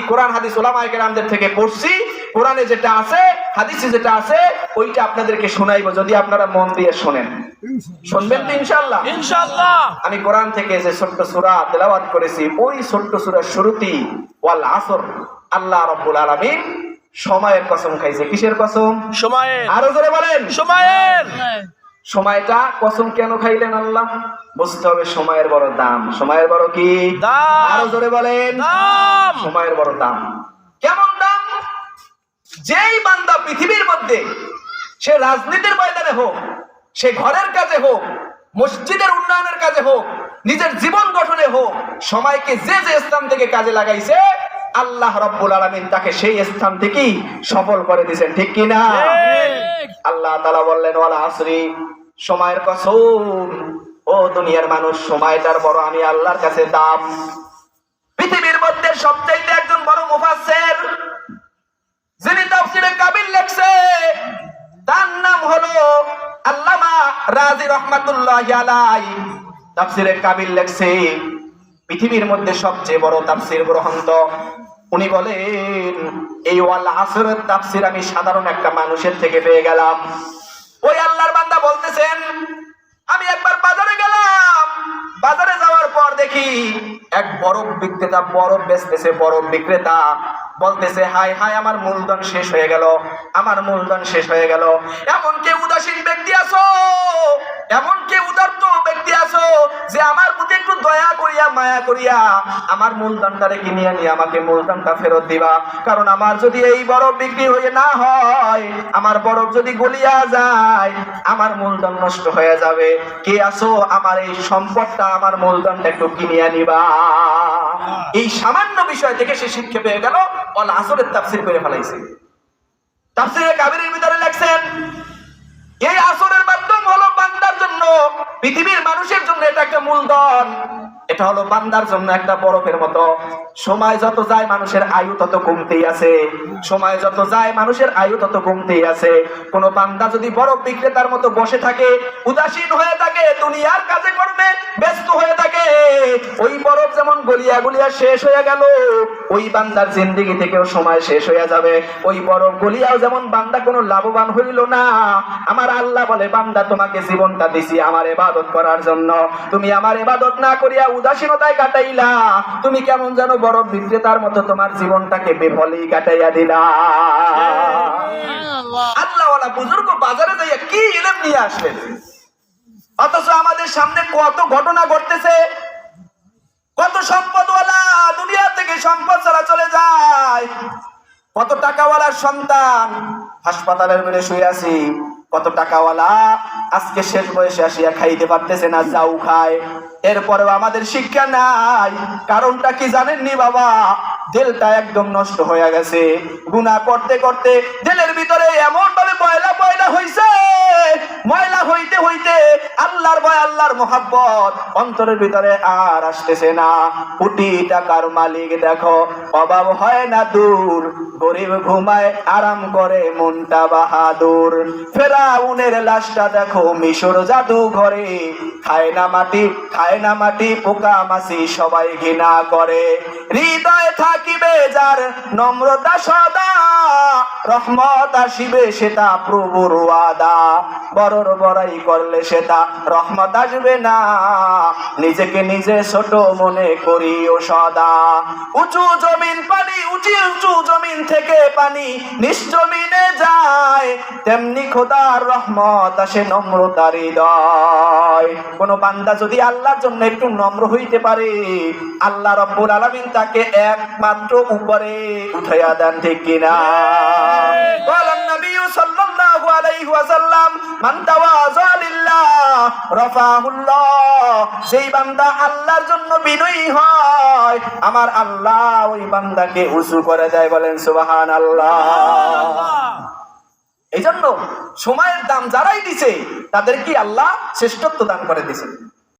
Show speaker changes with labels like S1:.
S1: কোরআন হাদিস উলামায়ে কেরামদের থেকে পড়ছি, কোরআনে যেটা আছে, হাদিসে যেটা আছে, ওইটা আপনাদেরকে শোনাইবো যদি আপনারা মন দিয়ে শোনেন। শুনবেন তো ইনশাআল্লাহ?
S2: ইনশাআল্লাহ।
S1: আমি কোরআন থেকে যে ছোট্ট সূরা তেলাওয়াত করেছি, ওই ছোট্ট সূরার শুরুতেই ওয়াল আসর, আল্লাহ রাব্বুল আলামিন সময়ের কসম খাইছে। কিসের কসম?
S2: সময়ের।
S1: আরো জোরে বলেন।
S2: সময়ের।
S1: সময়টা কসম কেন খাইলেন আল্লাহ? বুঝতে হবে সময়ের বড় দাম। সময়ের বড় কি
S2: দাম।
S1: আরো জোরে বলেন।
S2: দাম।
S1: সময়ের বড় দাম। কেমন দাম? যেই বান্দা পৃথিবীর মধ্যে, সে রাজনীতির ময়দানে হোক, সে ঘরের কাজে হোক, মসজিদের উন্নয়নের কাজে হোক, নিজের জীবন গঠনে হোক, সময়কে যে যে স্থান থেকে কাজে লাগাইছে, আল্লাহ রাব্বুল আলামিন তাকে সেই স্থান থেকেই সফল করে দিয়েছেন। ঠিক কি না? আল্লাহ তাআলা বললেন ওয়াল আসরি, সময়ের কসম। ও দুনিয়ার মানুষ, সময়টার বড় আমি আল্লাহর কাছে দাম। পৃথিবীর মধ্যে সবচাইতে একজন বড় মুফাসসির, যিনি তাফসীরে কাবির লিখছে, তার নাম হলো আল্লামা রাজি রাহমাতুল্লাহি আলাইহি। তাফসীরে কাবির লিখছে পৃথিবীর মধ্যে সবচেয়ে বড় তাফসীর গ্রন্থ। উনি বলেন এই ওয়াল আসরের তাফসীর আমি সাধারণ একটা মানুষের থেকে পেয়ে গেলাম। ওই আল্লাহর বান্দা বলতেছেন, আমি একবার বাজারে গেলাম, বাজারে যাওয়ার পর দেখি এক বরফ বিক্রেতা বরফ বেচতেছে। বরফ বিক্রেতা বলতেছে, হাই হাই, আমার মূলধন শেষ হয়ে গেল, আমার মূলধন শেষ হয়ে গেল। এমন কে উদাসীন ব্যক্তি আছো, এমন কে উদার্ত ব্যক্তি আছো যে আমার প্রতি একটু দয়া করিয়া মায়া করিয়া আমার মূলধনটারে কিনিয়ে নিয়ে আমাকে মূলধনটা ফেরত দিবা। কারণ আমার যদি এই বরফ বিক্রি হয়ে না হয়, আমার বরফ যদি গলিয়া যায়, আমার মূলধন নষ্ট হয়ে যাবে। কে আছো, আমার এই সম্পদটা, আমার মূলধনটা একটু কিনিয়ে নিবা। এই সামান্য বিষয় থেকে সে শিক্ষা পেয়ে গেল, ওয়াল আসরের তাফসীর করে ফেলাইছে। তাফসীরে কাবিরের ভিতরে লেখছেন, এই আসরের মাধ্যম হলো বান্দার জন্য, পৃথিবীর মানুষের জন্য এটা একটা মূলধন। এটা হলো বান্দার জন্য একটা বরফের মতো। সময় যত যায় মানুষের আয়ু তত কমতেই আছে, সময় যত যায় মানুষের আয়ু তত কমতেই আছে। কোন বান্দা যদি বরফ বিক্রেতার মতো বসে থাকে, উদাসীন হয়ে থাকে, দুনিয়ার কাজে কর্মে ব্যস্ত হয়ে থাকে, ওই বরফ যেমন গলিয়া গলিয়া শেষ হয়ে গেল, ওই বান্দার জিন্দেগি থেকেও সময় শেষ হয়ে যাবে। ওই বরফ গলিয়াও যেমন বান্দা কোনো লাভবান হইল না। আমার আল্লাহ বলে, বান্দা তোমাকে জীবনটা দিছি আমার ইবাদত করার জন্য, তুমি আমার ইবাদত না করিয়া উদাসীনতায় কাটাইলা। তুমি কেমন যেন বরফ বিক্রেতার মতো তোমার জীবনটাকে বেফলেই কাটাইয়া দিলা। আল্লাহওয়ালা বুজুর্গ বাজারে যাইয়া কি ইলম নিয়ে আসলেন, অথচ আমাদের সামনে কত ঘটনা ঘটতেছে। কত সম্পদওয়ালা দুনিয়া থেকে সম্পদ ছাড়া চলে যায়, কত টাকাওয়ালার সন্তান হাসপাতালের বেডে শুয়ে আছি, কত টাকাওয়ালা আজকে শেষ বয়সে আসিয়া খাইতে পারতেছে না, যাও খায়। এরপরেও আমাদের শিক্ষা নাই। কারণটা কি জানেননি বাবা? দিলটা একদম নষ্ট হয়ে গেছে। গুনাহ করতে করতে দিলের ভিতরে এমন ভাবে ময়লা পয়দা হইছে, ময়লা হইতে হইতে আল্লাহর ভয়, আল্লাহর মোহাব্বত অন্তরের ভিতরে আর আসতেছে না। কোটি টাকার মালিক দেখো, অভাব হয় না দূর, গরিব ঘুমায় আরাম করে মনটা বাহাদুর। ফেরাউনের লাশটা দেখো মিশর জাদু ঘরে, খায় না মাটি, খায় না মাটি, পোকা মাছি সবাই ঘৃণা করে। হৃদয়ে থাকিবে যার নম্রতা সদা, রহমত আসিবে সেটা প্রভুর ওয়াদা। বড়র বড়াই করলে সেটা রহমত আসবে না, নিজেকে নিজে ছোট মনে করিও সদা। উঁচু জমিন পানি, উঁচু উঁচু জমিন থেকে পানি নিশ্চমিনে যায়, তেমনি খোদার রহমত আসে নম্রতার হৃদয়। কোন বান্দা যদি আল্লাহর জন্য একটু নম্র হইতে পারে, আল্লাহ রাব্বুল আলামিন তাকে একমাত্র উপরে উঠাইয়া দেন। ঠিক কিনা? বলেন নবী সাল্লাল্লাহু আলাইহি ওয়াসাল্লাম, মান তাওয়াযা লিল্লাহ রাফাহুল্লাহ। যেই বান্দা আল্লাহর জন্য বিনয়ী হয়, আমার আল্লাহ ওই বান্দাকে উঁচু করে দেয়। বলেন সুবহানাল্লাহ। এই জন্য সময়ের দাম যারাই দিছে তাদেরকে আল্লাহ শ্রেষ্ঠত্ব দান করে দিয়েছেন।